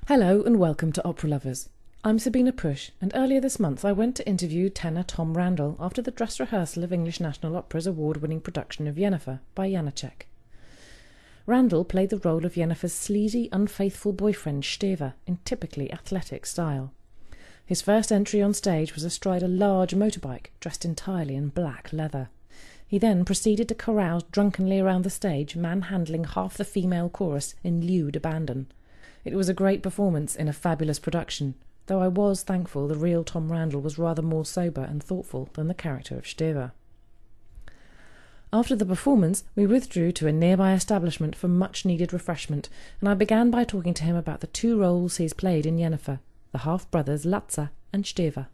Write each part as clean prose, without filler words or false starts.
Hello and welcome to Opera Lovers. I'm Sabina Push, and earlier this month I went to interview tenor Tom Randle after the dress rehearsal of English National Opera's award-winning production of Jenufa by Janacek. Randle played the role of Jenufa's sleazy, unfaithful boyfriend Steva in typically athletic style. His first entry on stage was astride a large motorbike dressed entirely in black leather. He then proceeded to carouse drunkenly around the stage, manhandling half the female chorus in lewd abandon. It was a great performance in a fabulous production, though I was thankful the real Tom Randle was rather more sober and thoughtful than the character of Steva. After the performance, we withdrew to a nearby establishment for much-needed refreshment, and I began by talking to him about the two roles he's played in Jenufa, the half-brothers Latza and Steva.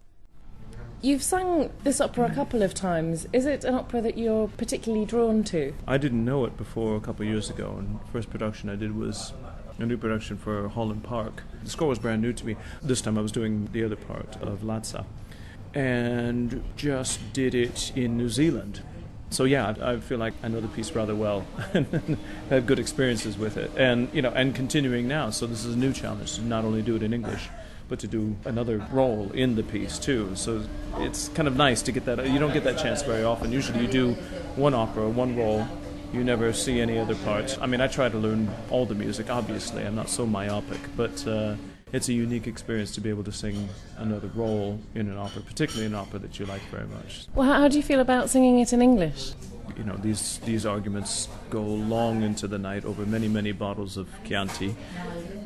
You've sung this opera a couple of times. Is it an opera that you're particularly drawn to? I didn't know it before a couple of years ago, and the first production I did was a new production for Holland Park. The score was brand new to me. This time I was doing the other part of Latza, and just did it in New Zealand. So yeah, I feel like I know the piece rather well and had good experiences with it, and continuing now. So this is a new challenge to not only do it in English, but to do another role in the piece too. So it's kind of nice to get that. You don't get that chance very often. Usually you do one opera, one role. You never see any other parts. I mean, I try to learn all the music, obviously. I'm not so myopic, but it's a unique experience to be able to sing another role in an opera, particularly an opera that you like very much. Well, how do you feel about singing it in English? You know, these arguments go long into the night over many, many bottles of Chianti,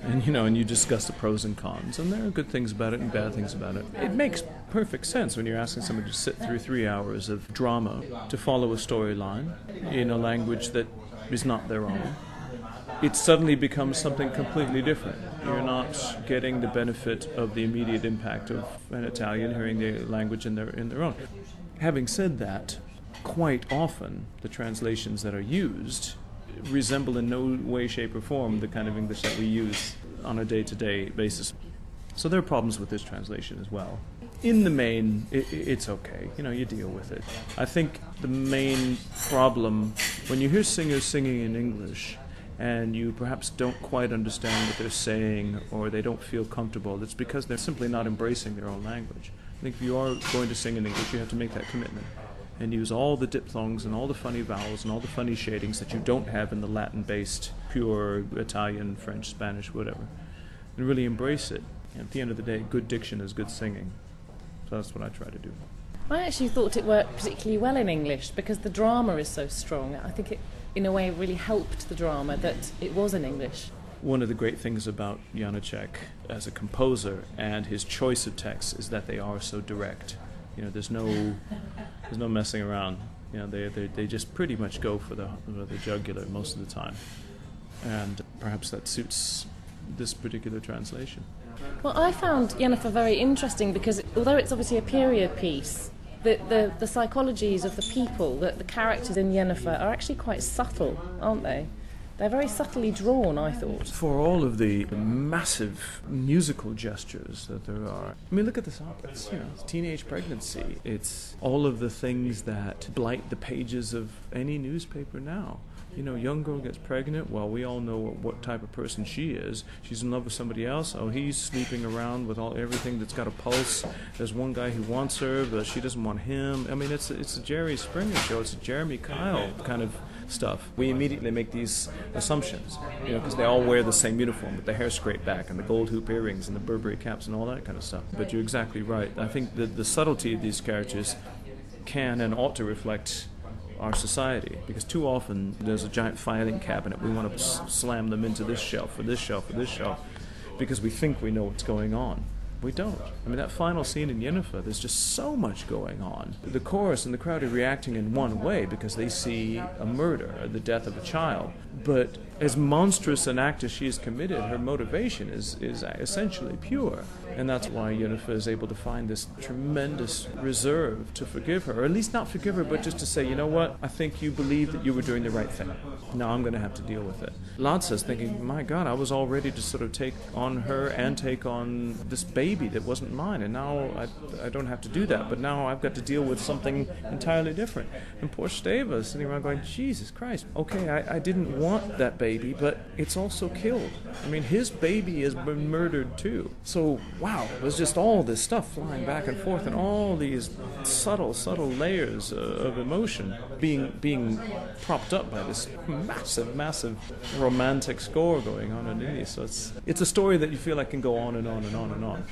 and you discuss the pros and cons, and there are good things about it and bad things about it. It makes perfect sense when you're asking somebody to sit through 3 hours of drama to follow a storyline in a language that is not their own. It suddenly becomes something completely different. You're not getting the benefit of the immediate impact of an Italian hearing the language in their own. Having said that, quite often the translations that are used resemble in no way, shape, or form the kind of English that we use on a day-to-day basis. So there are problems with this translation as well. In the main, it's okay. You deal with it. I think the main problem, when you hear singers singing in English and you perhaps don't quite understand what they're saying or they don't feel comfortable, it's because they're simply not embracing their own language. I think if you are going to sing in English, you have to make that commitment and use all the diphthongs and all the funny vowels and all the funny shadings that you don't have in the Latin-based, pure Italian, French, Spanish, whatever, and really embrace it. And at the end of the day, good diction is good singing. So that's what I try to do. I actually thought it worked particularly well in English because the drama is so strong. I think it, in a way, really helped the drama that it was in English. One of the great things about Janacek as a composer and his choice of texts is that they are so direct. There's no messing around. They just pretty much go for the jugular most of the time, and perhaps that suits this particular translation. Well, I found Jenufa very interesting because although it's obviously a period piece, the psychologies of the people, the characters in Jenufa are actually quite subtle, aren't they? They're very subtly drawn, I thought. For all of the massive musical gestures that there are. I mean, look at this opera. It's teenage pregnancy. It's all of the things that blight the pages of any newspaper now. Young girl gets pregnant. Well, we all know what type of person she is. She's in love with somebody else. Oh, he's sleeping around with everything that's got a pulse. There's one guy who wants her, but she doesn't want him. I mean, it's a Jerry Springer show. It's a Jeremy Kyle kind of stuff. We immediately make these assumptions, because they all wear the same uniform with the hair scraped back and the gold hoop earrings and the Burberry caps and all that kind of stuff. But you're exactly right. I think that the subtlety of these characters can and ought to reflect our society, because too often there's a giant filing cabinet. We want to slam them into this shelf or this shelf or this shelf because we think we know what's going on. We don't. I mean, that final scene in Jenufa, there's just so much going on. The chorus and the crowd are reacting in one way because they see a murder, the death of a child. But as monstrous an act as she has committed, her motivation is essentially pure. And that's why Jenufa is able to find this tremendous reserve to forgive her, or at least not forgive her, but just to say, you know what, I think you believe that you were doing the right thing. Now I'm going to have to deal with it. Latza's thinking, my God, I was all ready to sort of take on her and take on this baby that wasn't mine, and now I don't have to do that, but now I've got to deal with something entirely different. And poor Steva is sitting around going, Jesus Christ, okay, I didn't want that baby. baby, but it's also killed. I mean, his baby has been murdered too. So, wow, there's just all this stuff flying back and forth and all these subtle layers of emotion being propped up by this massive romantic score going on underneath. So it's a story that you feel like can go on and on and on and on.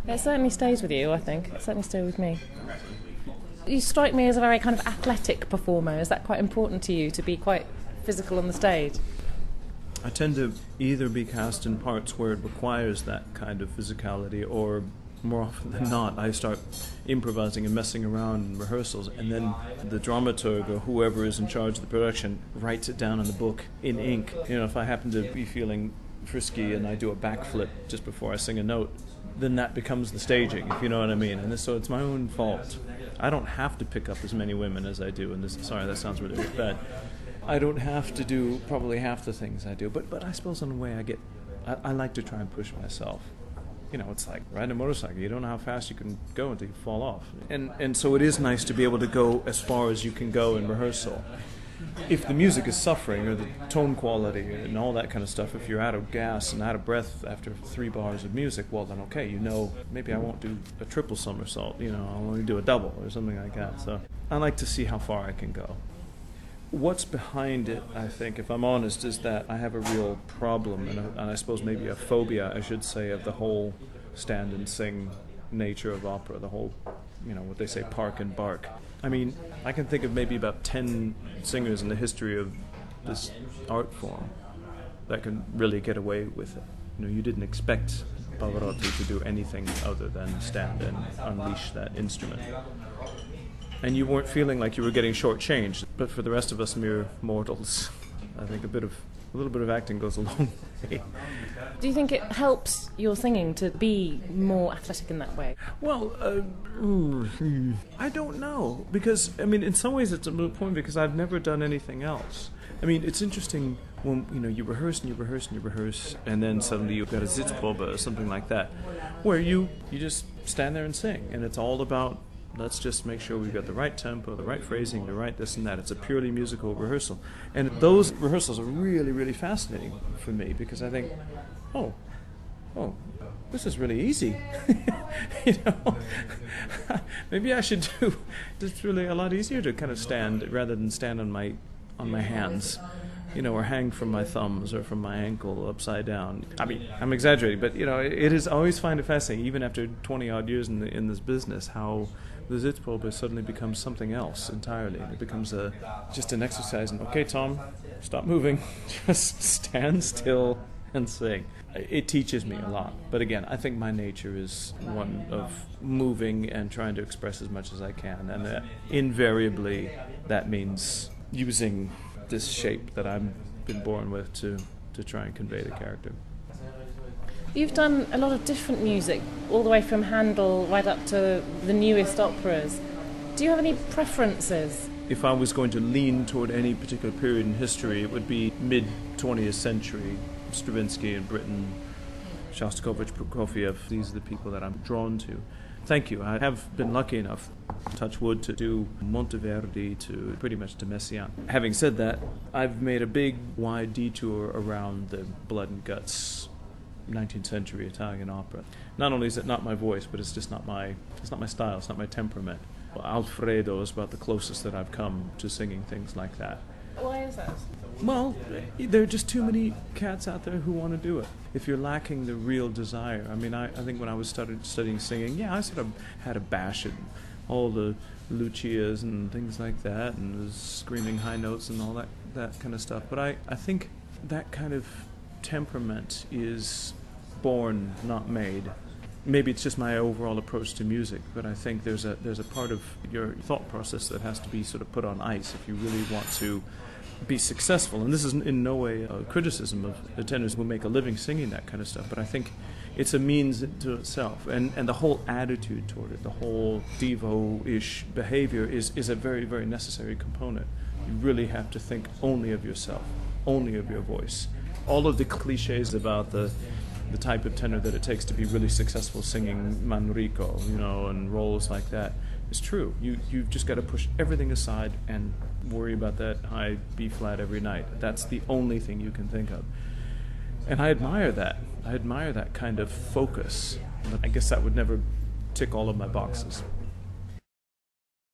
It certainly stays with you, I think. It certainly stays with me. You strike me as a very kind of athletic performer. Is that quite important to you, to be quite physical on the stage? I tend to either be cast in parts where it requires that kind of physicality, or more often than not, I start improvising and messing around in rehearsals, and then the dramaturg or whoever is in charge of the production writes it down in the book in ink. You know, if I happen to be feeling frisky and I do a backflip just before I sing a note, then that becomes the staging, if you know what I mean. And so it's my own fault. I don't have to pick up as many women as I do. And sorry, that sounds really bad. I don't have to do probably half the things I do. But I suppose in a way I like to try and push myself. You know, it's like riding a motorcycle. You don't know how fast you can go until you fall off. And so it is nice to be able to go as far as you can go in rehearsal. If the music is suffering, or the tone quality and all that kind of stuff, if you're out of gas and out of breath after 3 bars of music, well then okay, you know, maybe I won't do a triple somersault, you know, I'll only do a double or something like that. So I like to see how far I can go. What's behind it, I think, if I'm honest, is that I have a real problem, and I suppose maybe a phobia, I should say, of the whole stand and sing nature of opera, the whole, you know, what they say, park and bark. I mean, I can think of maybe about 10 singers in the history of this art form that can really get away with it. You know, you didn't expect Pavarotti to do anything other than stand and unleash that instrument. And you weren't feeling like you were getting shortchanged. But for the rest of us mere mortals, I think a little bit of acting goes a long way. Do you think it helps your singing to be more athletic in that way? Well, I don't know. Because, I mean, in some ways it's a moot point because I've never done anything else. I mean, it's interesting when, you know, you rehearse, and then suddenly you've got a Sitzprobe or something like that, where you just stand there and sing, and it's all about, let's just make sure we've got the right tempo, the right phrasing, the right this and that. It's a purely musical rehearsal. And those rehearsals are really, really fascinating for me because I think, oh, this is really easy. You know, maybe I should do. It's really a lot easier to kind of stand rather than stand on my hands, you know, or hang from my thumbs or from my ankle upside down. I mean, I'm exaggerating, but you know, it is. I always find it fascinating, even after 20 odd years in this business, how the Sitzprobe suddenly becomes something else entirely. It becomes just an exercise in, okay, Tom, stop moving, just stand still and sing. It teaches me a lot. But again, I think my nature is one of moving and trying to express as much as I can. And invariably, that means using this shape that I've been born with to try and convey the character. You've done a lot of different music, all the way from Handel right up to the newest operas. Do you have any preferences? If I was going to lean toward any particular period in history, it would be mid-20th century. Stravinsky in Britain, Shostakovich, Prokofiev, these are the people that I'm drawn to. Thank you. I have been lucky enough, touch wood, to do Monteverdi to pretty much to Messiaen. Having said that, I've made a big, wide detour around the blood and guts 19th century Italian opera. Not only is it not my voice, but it's just not my style, it's not my temperament. Alfredo is about the closest that I've come to singing things like that. Why is that? Well, there are just too many cats out there who want to do it. If you're lacking the real desire. I mean, I think when I was studying singing, I sort of had a bash at all the Lucias and things like that, and was screaming high notes and all that kind of stuff. But I think that kind of temperament is born, not made. Maybe it's just my overall approach to music, but I think there's a part of your thought process that has to be sort of put on ice if you really want to be successful. And this is in no way a criticism of the tenors who make a living singing that kind of stuff, but I think it's a means to itself. And the whole attitude toward it, the whole Devo-ish behavior is a very, very necessary component. You really have to think only of yourself, only of your voice. All of the cliches about the type of tenor that it takes to be really successful singing Manrico, and roles like that, is true. You've just got to push everything aside and worry about that high B flat every night. That's the only thing you can think of. And I admire that. I admire that kind of focus. But I guess that would never tick all of my boxes.